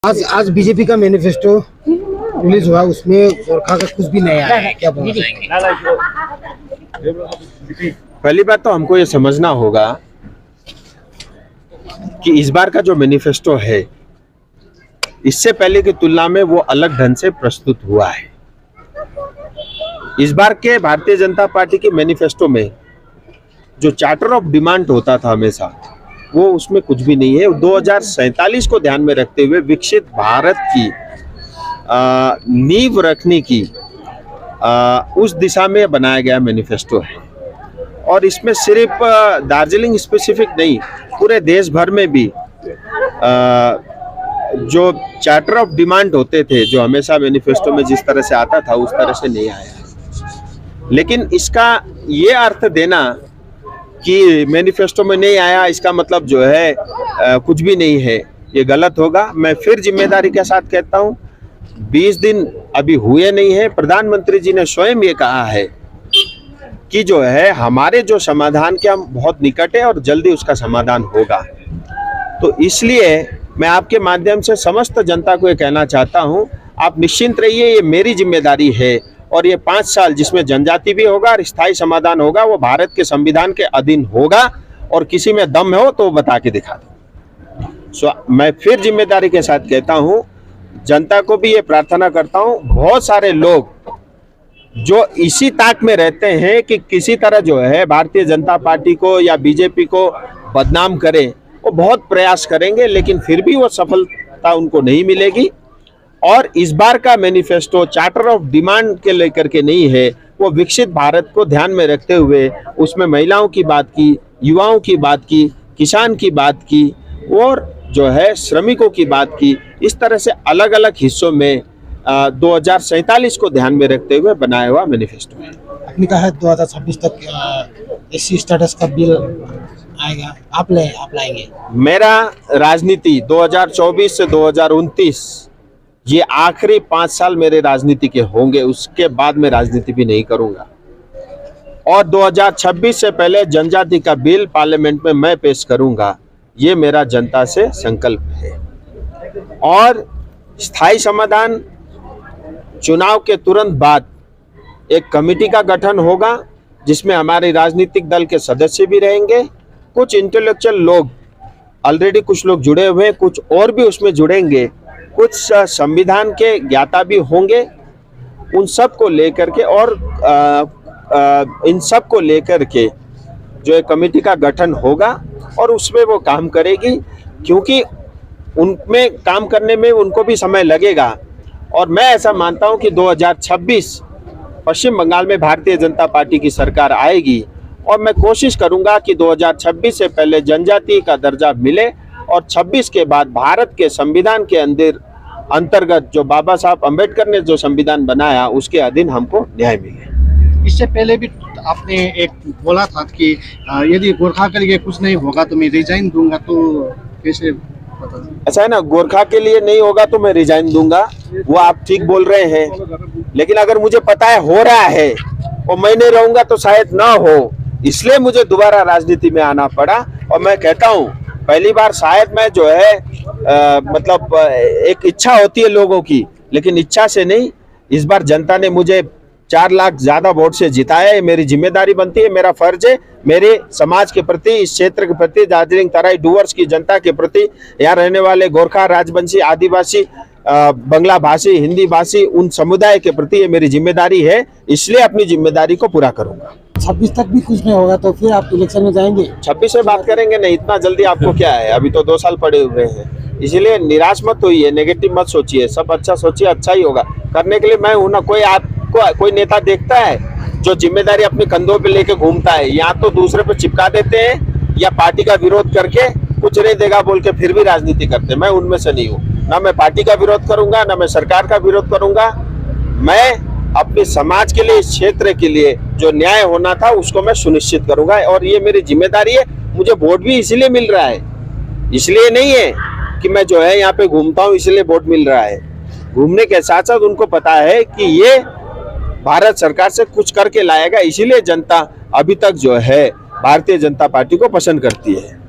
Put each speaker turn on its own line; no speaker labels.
आज बीजेपी का manifesto release हुआ, उसमें गोरखा का कुछ भी नहीं आया है, क्या बोलना चाहेंगे?
पहली बात तो हमको ये समझना होगा कि इस बार का जो मैनिफेस्टो है इससे पहले की तुलना में वो अलग ढंग से प्रस्तुत हुआ है। इस बार के भारतीय जनता पार्टी के मैनिफेस्टो में जो चार्टर ऑफ डिमांड होता था हमेशा, वो उसमें कुछ भी नहीं है। 2047 को ध्यान में रखते हुए विकसित भारत की नींव रखने की उस दिशा में बनाया गया मैनिफेस्टो है। और इसमें सिर्फ दार्जिलिंग स्पेसिफिक नहीं, पूरे देश भर में भी जो चार्टर ऑफ डिमांड होते थे, जो हमेशा मैनिफेस्टो में जिस तरह से आता था उस तरह से नहीं आया। लेकिन इसका ये अर्थ देना कि मैनिफेस्टो में नहीं आया इसका मतलब जो है कुछ भी नहीं है, ये गलत होगा। मैं फिर जिम्मेदारी के साथ कहता हूँ, 20 दिन अभी हुए नहीं है, प्रधानमंत्री जी ने स्वयं ये कहा है कि जो है हमारे जो समाधान के हम बहुत निकट है और जल्दी उसका समाधान होगा। तो इसलिए मैं आपके माध्यम से समस्त जनता को ये कहना चाहता हूँ, आप निश्चिंत रहिए, ये मेरी जिम्मेदारी है और ये 5 साल जिसमें जनजाति भी होगा और स्थायी समाधान होगा, वो भारत के संविधान के अधीन होगा। और किसी में दम हो तो बता के दिखा दो। मैं फिर जिम्मेदारी के साथ कहता हूँ, जनता को भी ये प्रार्थना करता हूँ, बहुत सारे लोग जो इसी ताक में रहते हैं कि किसी तरह जो है भारतीय जनता पार्टी को या बीजेपी को बदनाम करें, वो बहुत प्रयास करेंगे लेकिन फिर भी वो सफलता उनको नहीं मिलेगी। और इस बार का मैनिफेस्टो चार्टर ऑफ डिमांड के लेकर के नहीं है, वो विकसित भारत को ध्यान में रखते हुए उसमें महिलाओं की बात की, युवाओं की बात की, किसान की बात की और जो है श्रमिकों की बात की। इस तरह से अलग अलग हिस्सों में 2047 को ध्यान में रखते हुए बनाया हुआ मैनिफेस्टो है।
आपने कहा है 2026 तक एससी स्टेटस का बिल आएगा, आप लाएंगे?
मेरा राजनीति 2024 से 2029 ये आखिरी 5 साल मेरे राजनीति के होंगे, उसके बाद मैं राजनीति भी नहीं करूंगा। और 2026 से पहले जनजाति का बिल पार्लियामेंट में मैं पेश करूंगा, ये मेरा जनता से संकल्प है। और स्थायी समाधान चुनाव के तुरंत बाद एक कमेटी का गठन होगा जिसमें हमारे राजनीतिक दल के सदस्य भी रहेंगे, कुछ इंटेलेक्चुअल लोग ऑलरेडी कुछ लोग जुड़े हुए, कुछ और भी उसमें जुड़ेंगे, कुछ संविधान के ज्ञाता भी होंगे। उन सब को लेकर के और इन सब को लेकर के जो एक कमेटी का गठन होगा और उसमें वो काम करेगी, क्योंकि उनमें काम करने में उनको भी समय लगेगा। और मैं ऐसा मानता हूं कि 2026 पश्चिम बंगाल में भारतीय जनता पार्टी की सरकार आएगी और मैं कोशिश करूंगा कि 2026 से पहले जनजाति का दर्जा मिले और 26 के बाद भारत के संविधान के अंतर्गत जो बाबा साहब अम्बेडकर ने जो संविधान बनाया उसके अधीन हमको न्याय मिले।
इससे पहले भी आपने एक बोला था कि यदि गोरखा के लिए कुछ नहीं होगा तो मैं रिजाइन दूंगा, तो कैसे पता?
ऐसा है ना, गोरखा के लिए नहीं होगा तो मैं रिजाइन दूंगा, वो आप ठीक बोल रहे हैं। लेकिन अगर मुझे पता है हो रहा है और मैं नहीं रहूंगा तो शायद ना हो, इसलिए मुझे दोबारा राजनीति में आना पड़ा। और मैं कहता हूँ पहली बार शायद मैं जो है मतलब एक इच्छा होती है लोगों की, लेकिन इच्छा से नहीं, इस बार जनता ने मुझे 4 लाख ज्यादा वोट से जिताया है। मेरी जिम्मेदारी बनती है, मेरा फर्ज है मेरे समाज के प्रति, इस क्षेत्र के प्रति, दार्जिलिंग तराई डुवर्स की जनता के प्रति, यहाँ रहने वाले गोरखा, राजवंशी, आदिवासी, बंगला भाषी, हिंदी भाषी, उन समुदाय के प्रति ये मेरी जिम्मेदारी है, इसलिए अपनी जिम्मेदारी को पूरा करूंगा।
26 तक भी कुछ नहीं होगा तो फिर आप इलेक्शन में जाएंगे?
26 में बात करेंगे नहीं, इतना जल्दी आपको क्या है, अभी तो 2 साल पड़े हुए हैं। इसलिए निराश मत होइए, नेगेटिव मत सोचिए, सब अच्छा सोचिए, अच्छा ही होगा। करने के लिए मैं हूं ना। कोई नेता देखता है जो जिम्मेदारी अपने कंधों पे लेके घूमता है, या तो दूसरे पे चिपका देते हैं या पार्टी का विरोध करके कुछ नहीं देगा बोल के फिर भी राजनीति करते हैं। मैं उनमें से नहीं हूँ, ना मैं पार्टी का विरोध करूंगा, ना मैं सरकार का विरोध करूंगा। मैं अपने समाज के लिए, इस क्षेत्र के लिए जो न्याय होना था उसको मैं सुनिश्चित करूंगा और ये मेरी जिम्मेदारी है। मुझे वोट भी इसलिए मिल रहा है, इसलिए नहीं है कि मैं जो है यहाँ पे घूमता हूँ इसलिए वोट मिल रहा है। घूमने के साथ साथ उनको पता है कि ये भारत सरकार से कुछ करके लाएगा, इसीलिए जनता अभी तक जो है भारतीय जनता पार्टी को पसंद करती है।